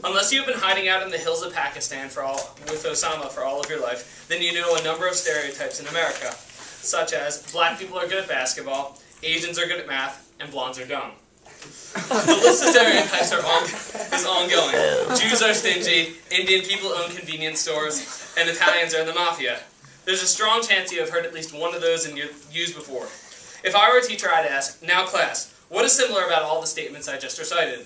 Unless you have been hiding out in the hills of Pakistan with Osama for all of your life, then you know a number of stereotypes in America, such as black people are good at basketball, Asians are good at math, and blondes are dumb. The list of stereotypes is ongoing. Jews are stingy, Indian people own convenience stores, and Italians are in the mafia. There's a strong chance you have heard at least one of those used before. If I were a teacher, I'd ask, "Now class, what is similar about all the statements I just recited?"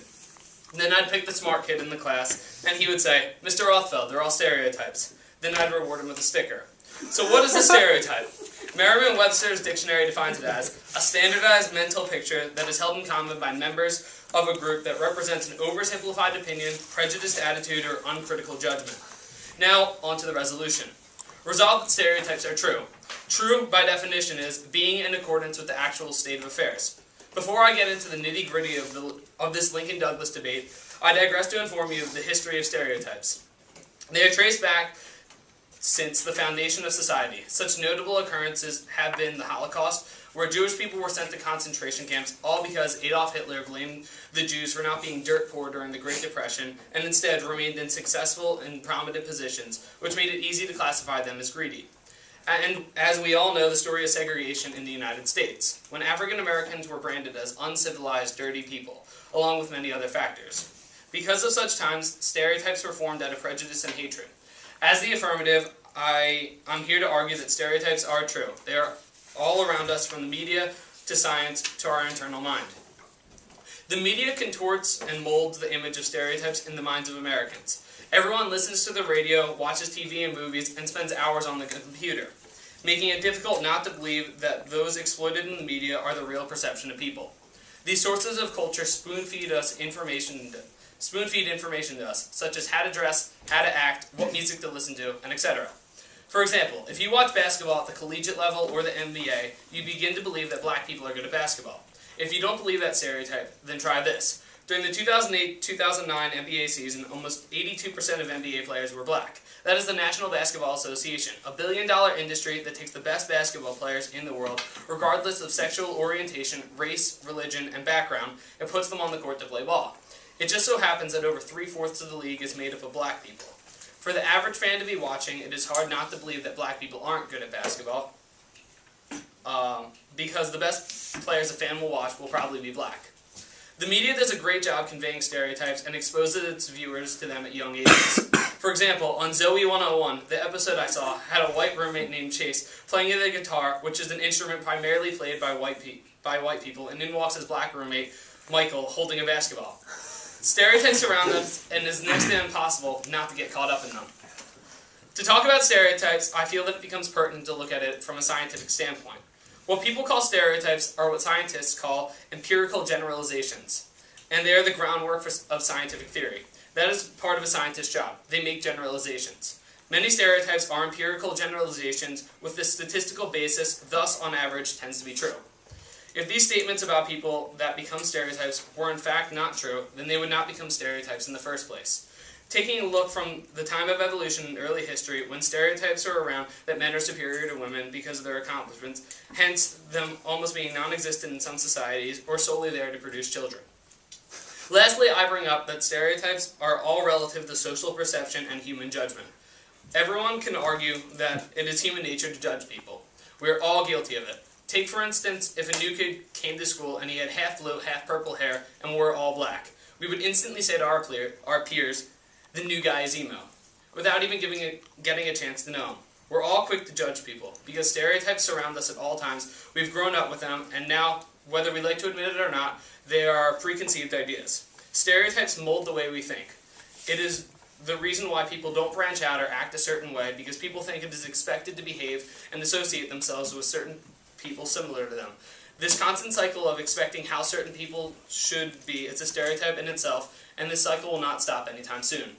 Then I'd pick the smart kid in the class, and he would say, "Mr. Rothfeld, they're all stereotypes." Then I'd reward him with a sticker. So what is a stereotype? Merriam-Webster's dictionary defines it as a standardized mental picture that is held in common by members of a group that represents an oversimplified opinion, prejudiced attitude, or uncritical judgment. Now, on to the resolution. Resolve that stereotypes are true. True, by definition, is being in accordance with the actual state of affairs. Before I get into the nitty-gritty of this Lincoln-Douglas debate, I digress to inform you of the history of stereotypes. They are traced back since the foundation of society. Such notable occurrences have been the Holocaust, where Jewish people were sent to concentration camps, all because Adolf Hitler blamed the Jews for not being dirt poor during the Great Depression, and instead remained in successful and prominent positions, which made it easy to classify them as greedy. And as we all know, the story of segregation in the United States, when African Americans were branded as uncivilized, dirty people, along with many other factors. Because of such times, stereotypes were formed out of prejudice and hatred. As the affirmative, I'm here to argue that stereotypes are true. They are all around us, from the media to science to our internal mind. The media contorts and molds the image of stereotypes in the minds of Americans. Everyone listens to the radio, watches TV and movies, and spends hours on the computer, making it difficult not to believe that those exploited in the media are the real perception of people. These sources of culture spoon-feed information to us, such as how to dress, how to act, what music to listen to, and etc. For example, if you watch basketball at the collegiate level or the NBA, you begin to believe that black people are good at basketball. If you don't believe that stereotype, then try this. During the 2008-2009 NBA season, almost 82% of NBA players were black. That is the National Basketball Association, a billion-dollar industry that takes the best basketball players in the world, regardless of sexual orientation, race, religion, and background, and puts them on the court to play ball. It just so happens that over 3/4 of the league is made up of black people. For the average fan to be watching, it is hard not to believe that black people aren't good at basketball, because the best players a fan will watch will probably be black. The media does a great job conveying stereotypes and exposes its viewers to them at young ages. For example, on Zoe 101, the episode I saw had a white roommate named Chase playing the guitar, which is an instrument primarily played by white people, and in walks his black roommate, Michael, holding a basketball. Stereotypes surround us, and it is next to impossible not to get caught up in them. To talk about stereotypes, I feel that it becomes pertinent to look at it from a scientific standpoint. What people call stereotypes are what scientists call empirical generalizations, and they are the groundwork of scientific theory. That is part of a scientist's job. They make generalizations. Many stereotypes are empirical generalizations with the statistical basis, thus on average tends to be true. If these statements about people that become stereotypes were in fact not true, then they would not become stereotypes in the first place. Taking a look from the time of evolution in early history, when stereotypes are around that men are superior to women because of their accomplishments, hence them almost being non-existent in some societies, or solely there to produce children. Lastly, I bring up that stereotypes are all relative to social perception and human judgment. Everyone can argue that it is human nature to judge people. We are all guilty of it. Take, for instance, if a new kid came to school and he had half blue, half purple hair, and wore all black. We would instantly say to our peers, "The new guy is emo," without even getting a chance to know him. We're all quick to judge people, because stereotypes surround us at all times. We've grown up with them, and now, whether we like to admit it or not, they are preconceived ideas. Stereotypes mold the way we think. It is the reason why people don't branch out or act a certain way, because people think it is expected to behave and associate themselves with certain people similar to them. This constant cycle of expecting how certain people should be is a stereotype in itself, and this cycle will not stop anytime soon.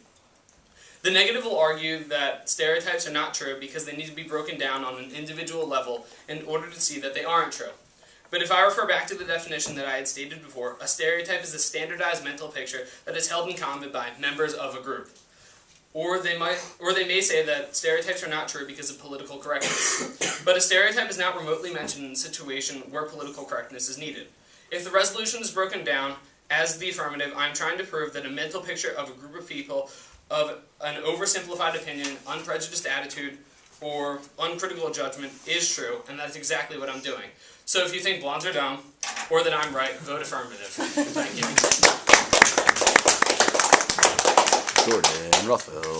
The negative will argue that stereotypes are not true because they need to be broken down on an individual level in order to see that they aren't true. But if I refer back to the definition that I had stated before, a stereotype is a standardized mental picture that is held in common by members of a group. Or they may say that stereotypes are not true because of political correctness. But a stereotype is not remotely mentioned in a situation where political correctness is needed. If the resolution is broken down, As the affirmative, I'm trying to prove that a mental picture of a group of people of an oversimplified opinion, unprejudiced attitude, or uncritical judgment is true, and that's exactly what I'm doing. So if you think blondes are dumb, or that I'm right, vote affirmative. Thank you. Jordan Ruffeld.